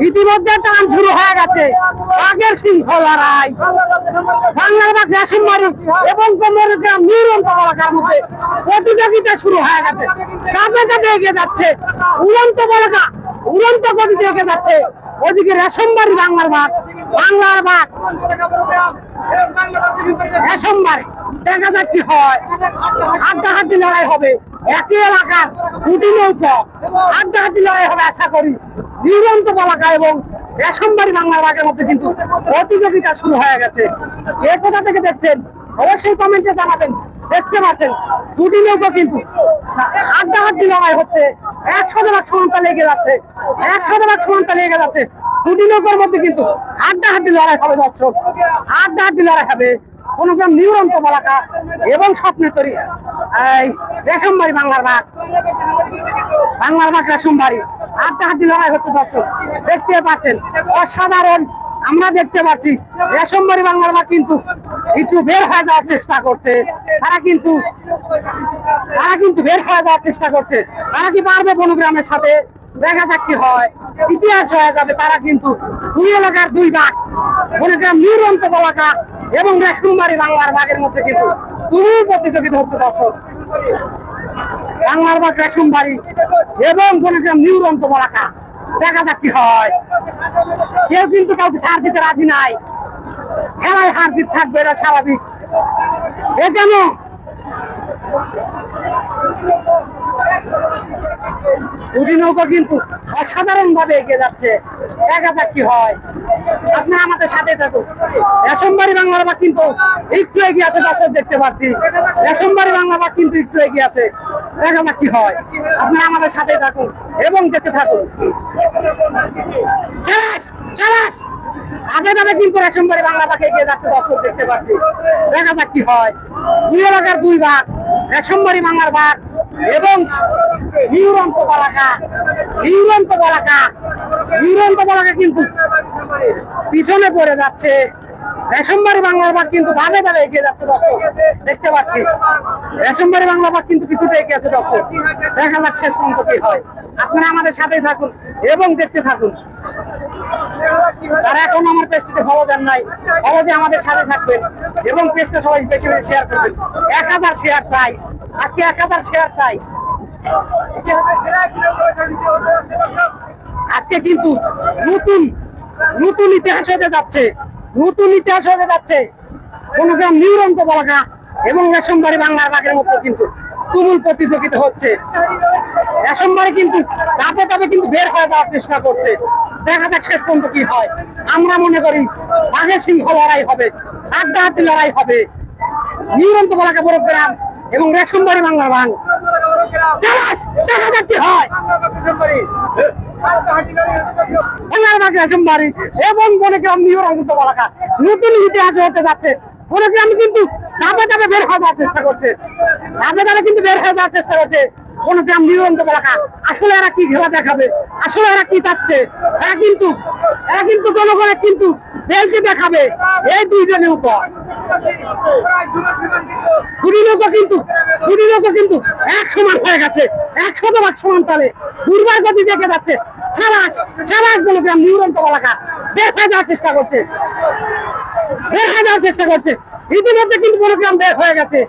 ইতিমধ্যে টান শুরু হয়ে গেছে আগের শৃঙ্খলা রায় বাংলার বাগ রেশমবাড়ি এবং কুমারগ্রাম নিউরন্ত এলাকার মধ্যে প্রতিযোগিতা শুরু হয়ে গেছে। কাজে কাজে এগিয়ে যাচ্ছে উড়ন্ত বলাকা, উড়ন্ত গতিতে এগিয়ে যাচ্ছে। ওদিকে রেশমবাড়ি বাংলার বাগ রেশমবাড়ি। দেখা যাক কি হয়, হাড্ডাহাড্ডি লড়াই হবে। একই এলাকার দুটি নৌকা হাড্ডাহাড্ডি লড়াই হবে আশা করি। নিউরন্ত বলাকা এবং রেশমবাড়ি বাংলার বাগের মধ্যে কিন্তু প্রতিযোগিতা শুরু হয়ে গেছে। কে কোথা থেকে দেখছেন অবশ্যই কমেন্টে জানাবেন। দেখতে পাচ্ছেন দুটি নৌকা কিন্তু হাড্ডাহাড্ডি লড়াই হচ্ছে। 100 সমানতা লেগে যাচ্ছে, 100 সমানতা লেগে যাচ্ছে। দুটি নৌকার মধ্যে কিন্তু হাড্ডাহাড্ডি লড়াই হবে দর্শক, হাড্ডাহাড্ডি লড়াই হবে। কোন গ্রাম নিউরন্ত বলাকা এবং স্বপ্নের তরী এই রেশমবাড়ি বাংলার বাগ রেশমবাড়ি হাড্ডাহাড্ডি লড়াই হচ্ছে দর্শক। দেখতে পাচ্ছেন অসাধারণ আমরা দেখতে পাচ্ছি। রেশমবাড়ি বাংলার বাগ কিন্তু একটু বের হয়ে যাওয়ার চেষ্টা করছে। তারা কিন্তু বের হয়ে যাওয়ার চেষ্টা করছে। তারা কি পারবে বনগ্রামের সাথে? দেখা যাক কি হয়, ইতিহাস হয়ে যাবে। তারা কিন্তু দুই এলাকার দুই বাঘ, বনগ্রাম নিউরন্ত বলাকা এবং রেশমবাড়ি বাংলার বাগের মধ্যে কিন্তু তুমুল প্রতিযোগিতা হচ্ছে দর্শক। বাংলার বাগ রেশমবাড়ি এবং বনগ্রাম নিউরন্ত বলাকা। দেখা যাক কি হয়। কেউ কিন্তু কাউকে ছাড় দিতে রাজি নাই। খেলায় হার জিত থাকবে, এটা স্বাভাবিক। এ কেন দুটি নৌকা কিন্তু অসাধারণ ভাবে এগিয়ে যাচ্ছে। দেখা যাক কি হয়, আপনারা আমাদের সাথে থাকুন। রেশমবাড়ি বাংলার বাগ কিন্তু একটু এগিয়ে আছে দর্শক, দেখতে পাচ্ছি রেশমবাড়ি বাংলা বাগ কিন্তু একটু এগিয়ে আছে। দেখা যাক কি হয়, আপনারা আমাদের সাথে থাকুন এবং দেখতে থাকুন। আগে যাবে কিন্তু রেশমবাড়ি বাংলা বাগ এগিয়ে যাচ্ছে দর্শক, দেখতে পাচ্ছি। দেখা যাক কি হয়, দুই এলাকার দুই বাঘ, রেশমবাড়ি বাংলার বাগ এবং নিউরন্ত বলাকা কিন্তু পিছনে পড়ে যাচ্ছে। রেশমবাড়ি বাংলার বাগ কিন্তু ধাপে ধাপে এগিয়ে যাচ্ছে দর্শক, দেখতে পাচ্ছি। রেশমবাড়ি বাংলা বাগ কিন্তু কিছুটা এগিয়ে আছে দর্শক। দেখা যাক শেষ পর্যন্ত কি হয়, আপনারা আমাদের সাথেই থাকুন এবং দেখতে থাকুন। যারা এখন আমার পেজটিতে ফলো দেন নাই, অবশ্যই আমাদের সাথে থাকবেন এবং পেজটা সবাই বেশি বেশি শেয়ার করবেন। 1000 শেয়ার চাই, আজকে 1000 শেয়ার চাই। আজকে কিন্তু নতুন ইতিহাস হতে যাচ্ছে, কোন গ্রাম নিউরন্ত বলাকা এবং রেশমবাড়ি বাংলার বাগের মধ্যে কিন্তু তুমুল প্রতিযোগিতা হচ্ছে। রেশমবাড়ি কিন্তু ধাপে ধাপে কিন্তু বের হয়ে যাওয়ার চেষ্টা করছে। দেখা যাক শেষ পর্যন্ত কি হয়। আমরা মনে করি বাঘের সিংহ লড়াই হবে, হাড্ডাহাড্ডি লড়াই হবে। নিউরন্ত বলাকা বড়গ্রাম এবং রেশমবাড়ি বাংলার বাগ। দেখা যাক কি হয়, বাংলার বাগ রেশমবাড়ি এবং বনগ্রাম নিউরন্ত বলাকা নতুন ইতিহাস হতে যাচ্ছে। বনগ্রাম কিন্তু ধাপে ধাপে বের হয়ে যাওয়ার চেষ্টা করছে, বনগ্রাম নিউরন্ত বলাকা। আসলে এরা কি খেলা দেখাবে, আসলে এরা কি চাচ্ছে? এরা কিন্তু জনগণের কিন্তু বেলকে দেখাবে। এই দুইজনের উপর দুটি নৌকা কিন্তু এক সমান হয়ে গেছে, 100 সমান তালে দুর্বার গতি দেখে যাচ্ছে। সারাস বনগ্রাম নিউরন্ত বলাকা বের হয়ে যাওয়ার চেষ্টা করছে। ইতিমধ্যে কিন্তু বনগ্রাম বের হয়ে গেছে।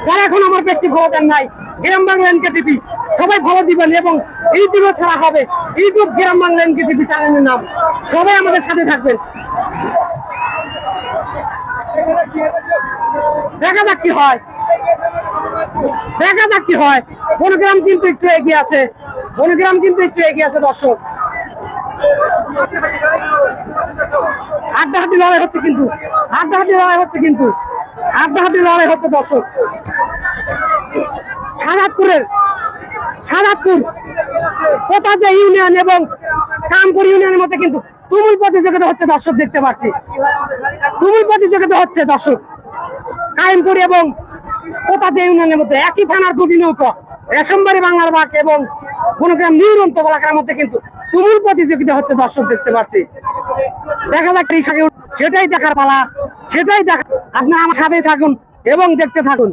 যারা এখন আমার পেজটি ফলো দেন নাই, গ্রাম বাংলা এনকেটিভি সবাই ফলো দিবেন এবং ইউটিউবে ছাড়া হবে ইউটিউব গ্রাম বাংলা এনকেটিভি চ্যানেলের নাম। সবাই আমাদের সাথে থাকবেন। দেখা যাক কি হয়, বনগ্রাম কিন্তু একটু এগিয়ে আছে, দর্শক। হাড্ডাহাড্ডি লড়াই হচ্ছে দর্শক। সারাদপুর কোথাতে ইউনিয়ন এবং কামপুর ইউনিয়নের মধ্যে কিন্তু তুমুল প্রতিযোগিতা হচ্ছে দর্শক, দেখতে পাচ্ছি। কাইমপুর এবং কোথাতে ইউনিয়নের মধ্যে একই থানার দুটি নৌকা, রেশমবাড়ি বাংলার বাগ এবং বনগ্রাম নিউরন্ত বলাকার মধ্যে কিন্তু তুমুল প্রতিযোগিতা হচ্ছে দর্শক, দেখতে পাচ্ছি। দেখা যাক সেটাই দেখার পালা, আপনারা আমার সাথেই থাকুন এবং দেখতে থাকুন।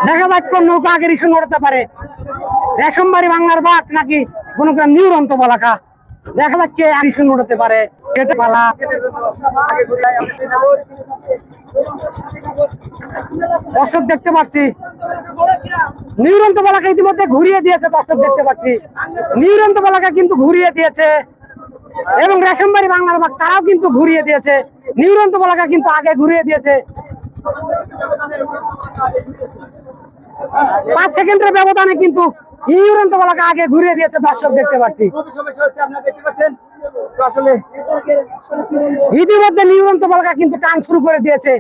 দেখা যাক কোন নৌকা আগে রিসন উঠতে পারে, রেশমবাড়ি বাংলার বাঘ নাকি বনগ্রাম নিউরন্ত বলাকা। দেখা যাক কে রিসন উঠতে পারে। কেটে পালা দর্শক দেখতে পাচ্ছি নিউরন্ত বলাকা ইতিমধ্যে ঘুরিয়ে দিয়েছে। দর্শক দেখতে পাচ্ছি নিউরন্ত বলাকা কিন্তু ঘুরিয়ে দিয়েছে এবং রেশমবাড়ি বাংলার বাঘ তারাও কিন্তু ঘুরিয়ে দিয়েছে। নিউরন্ত বলাকা কিন্তু আগে ঘুরিয়ে দিয়েছে। 5 সেকেন্ডের ব্যবধানে কিন্তু নিউরন্ত বলাকা আগে ঘুরিয়ে দিয়েছে। দর্শক দেখতে পাচ্ছি ইতিমধ্যে নিউরন্ত বলাকা কিন্তু টান শুরু করে দিয়েছে।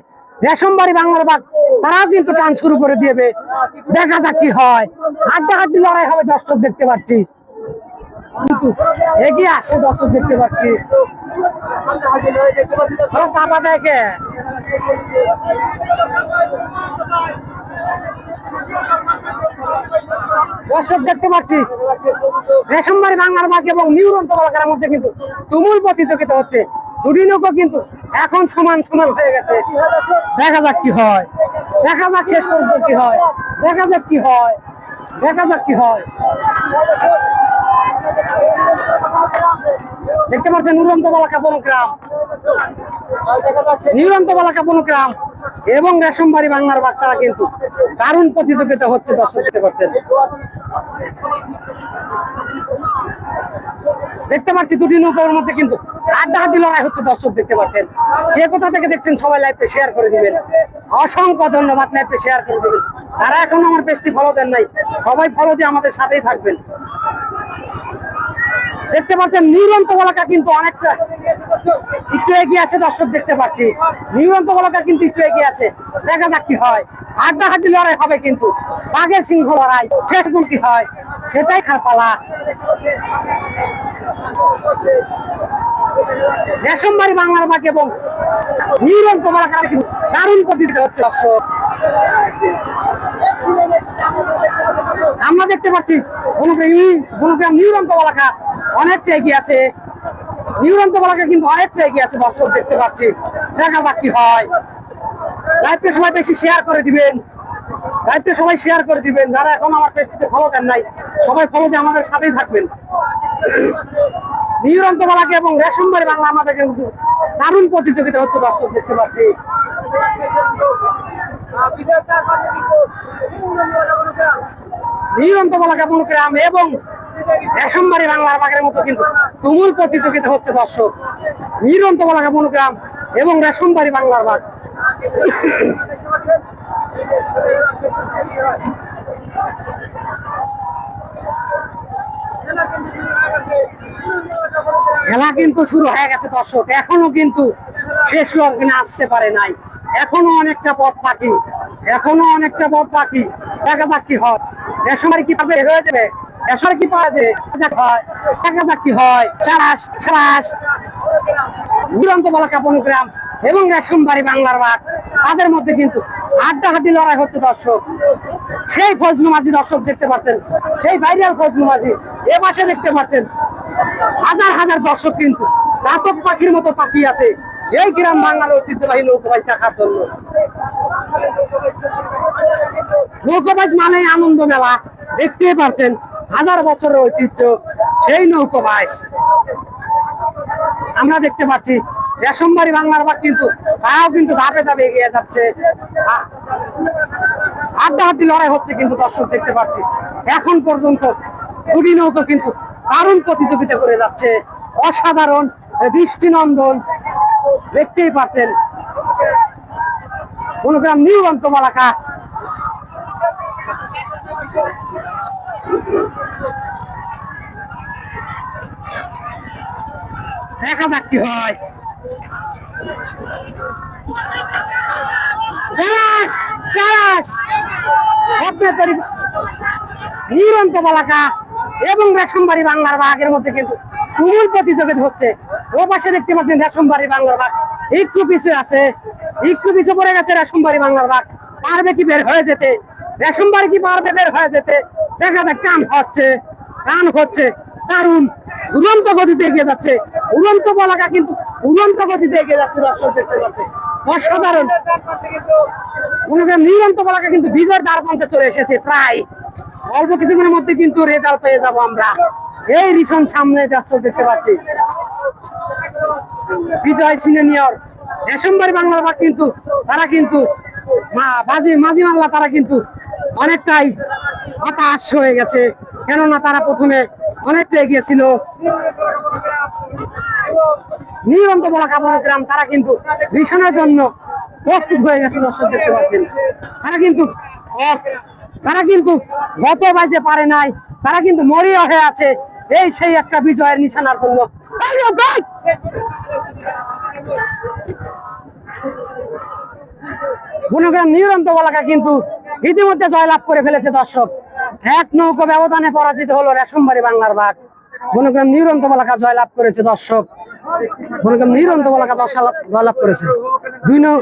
রেশমবাড়ি বাংলার বাঘ তারাও কিন্তু টান শুরু করে দিয়েবে। দেখা যাক কি হয়, হাড্ডাহাড্ডি লড়াই হবে। দর্শক দেখতে পাচ্ছি কিন্তু এগিয়ে আসছে। দর্শক দেখতে পাচ্ছি চাপা দেখে দর্শক দেখতে পাচ্ছি রেশমবাড়ি বাংলার বাঘ এবং নিউরন্ত বলাকার মধ্যে কিন্তু তুমুল প্রতিযোগিতা হচ্ছে। দুটি নৌকা কিন্তু এখন সমান সমান হয়ে গেছে। দেখা যাক কি হয়, দেখা যাক শেষ পর্যন্ত কি হয়, দেখা যাক কি হয়, দেখা যাক কি হয়। দেখতে পাচ্ছেন নিউরন্ত বলাকা বনগ্রাম, নিউরন্ত বলাকা বনগ্রাম এবং রেশমবাড়ি বাংলার বাঘ তারা কিন্তু দারুণ প্রতিযোগিতা হচ্ছে। দর্শক দেখতে পাচ্ছেন, দেখতে পাচ্ছি দুটি নৌকার মধ্যে কিন্তু হাড্ডাহাড্ডি লড়াই হচ্ছে। দর্শক দেখতে পাচ্ছেন, সে কোথা থেকে দেখছেন সবাই লাইভে শেয়ার করে দিবেন। অসংখ্য ধন্যবাদ, লাইভে শেয়ার করে দিবেন। যারা এখন আমার পেজটি ফলো দেন নাই সবাই ফলো দিয়ে আমাদের সাথেই থাকবেন। দেখতে পাচ্ছেন নিউরন্ত বলাকা কিন্তু অনেকটা একটু এগিয়ে আছে। দর্শক দেখতে পাচ্ছি নিউরন্ত বলাকা কিন্তু একটু এগিয়ে আছে। দেখা যাক কি হয়, হাড্ডাহাড্ডি লড়াই হবে কিন্তু বাঘের সিংহ লড়াই। শেষ কি হয় সেটাই খারপালা। রেশমবাড়ি বাংলার বাঘ এবং নিউরন্ত বলাকার কিন্তু দারুণ প্রতিযোগিতা হচ্ছে। দর্শক আমরা দেখতে পাচ্ছি বনগ্রাম নিউরন্ত বলাকা অনেকটা এগিয়ে আছে। নিউরন্ত বলাকা কিন্তু অনেকটা এগিয়ে আছে। দর্শক দেখতে পাচ্ছি, দেখা যাক কি হয়। লাইভটা সবাই বেশি শেয়ার করে দিবেন, লাইভটা সবাই শেয়ার করে দিবেন। যারা এখন আমার পেজটিতে ফলো দেন নাই সবাই ফলো দিয়ে আমাদের সাথেই থাকবেন। নিউরন্ত বলাকা এবং রেশমবাড়ি বাংলা আমাদের কিন্তু দারুণ প্রতিযোগিতা হচ্ছে। দর্শক দেখতে পাচ্ছি নিউরন্ত বলাকা বনগ্রাম এবং রেশমবাড়ি বাংলার বাঘের মতো কিন্তু তুমুল প্রতিযোগিতা হচ্ছে। দর্শক নিউরন্ত বলাকা বনগ্রাম এবং রেশমবাড়ি বাংলার বাঘ। খেলা কিন্তু শুরু হয়ে গেছে। দর্শক এখনো কিন্তু শেষ লগ্নে আসতে পারে নাই, এখনো অনেকটা পথ বাকি, এখনো অনেকটা পথ বাকি। দেখা যাক কি হয়, রেশমবাড়ি কি পাবে হয়ে যাবে, রেশমবাড়ি কি পাওয়া যায়, দেখা যাক কি হয়। সারাস সারাস নিউরন্ত বলাকা বনগ্রাম এবং রেশমবাড়ি বাংলার বাঘ তাদের মধ্যে কিন্তু হাড্ডাহাড্ডি লড়াই হচ্ছে। দর্শক সেই ফজলু মাঝি দর্শক দেখতে পাচ্ছেন, সেই ভাইরাল ফজলু মাঝি এ পাশে দেখতে পাচ্ছেন হাজার হাজার দর্শক কিন্তু দাতক পাখির মতো তাকিয়ে আছে এই গ্রাম বাংলার ঐতিহ্যবাহী নৌকাবাজ দেখার জন্য। নৌকাবাজ মানে আনন্দ মেলা, দেখতে পাচ্ছেন হাজার বছরের ঐতিহ্য সেই নৌকাবাজ আমরা দেখতে পাচ্ছি। রেশমবাড়ি বাংলার বাঘ কিন্তু তারাও কিন্তু ধাপে ধাপে এগিয়ে যাচ্ছে। হাড্ডাহাড্ডি লড়াই হচ্ছে কিন্তু দর্শক দেখতে পাচ্ছি। এখন পর্যন্ত দুটি নৌকা কিন্তু দারুণ প্রতিযোগিতা করে যাচ্ছে, অসাধারণ দৃষ্টিনন্দন। দেখতেই পাচ্ছেন বনগ্রাম নিউরন্ত বলাকা দেখা যাক কি হয়। নিউরন্ত বলাকা এবং রেশমবাড়ি বাংলার বাঘের মধ্যে কিন্তু তুমুল প্রতিযোগিতা হচ্ছে। ও পাশে দেখতে পাচ্ছেন রেশমবাড়ি বাংলার বাঘ একটু পিছু আছে, একটু পিছু পড়ে গেছে রেশমবাড়ি বাংলার বাঘ। পারবে কি বের হয়ে যেতে, রেশমবাড়ি কি পারবে বের হয়ে যেতে? দেখা যাক, টান হচ্ছে, টান হচ্ছে, দারুণ উড়ন্ত গতিতে এগিয়ে যাচ্ছে। উড়ন্ত বলাকা কিন্তু উড়ন্ত গতিতে এগিয়ে যাচ্ছে দর্শক দেখতে পাচ্ছে। অসাধারণ নিরন্ত বলাকে কিন্তু বিজয়ের দ্বার প্রান্তে চলে এসেছে। প্রায় অল্প কিছুক্ষণের মধ্যে কিন্তু রেজাল্ট পেয়ে যাব আমরা। এই রিশন সামনে যাচ্ছে দেখতে পাচ্ছি, বিজয় সিনিয়র রেশমবাড়ি বাংলার বাঘ কিন্তু তারা কিন্তু মাঝি মাল্লা তারা কিন্তু অনেকটাই হতাশ হয়ে গেছে, কেননা তারা প্রথমে অনেকটা এগিয়েছিল। নিরন্ত বলা কাবরগ্রাম তারা কিন্তু রিশনের জন্য প্রস্তুত হয়ে গেছে। দর্শক দেখতে পাচ্ছেন তারা কিন্তু গত বাজে পারে নাই, তারা কিন্তু মরিয়া হয়ে আছে এই সেই একটা বিজয়ের নিশানার জন্য। গুণগ্রাম নিরন্ত বলাকা কিন্তু ইতিমধ্যে জয়লাভ করে ফেলেছে। দর্শক 1 নৌকো ব্যবধানে পরাজিত হলো রেশমবাড়ি বাংলার বাঘ। গুণগ্রাম নিরন্ত বলাকা জয়লাভ করেছে। দর্শক গুণগ্রাম নিরন্ত বলাকা জয়লাভ করেছে। 2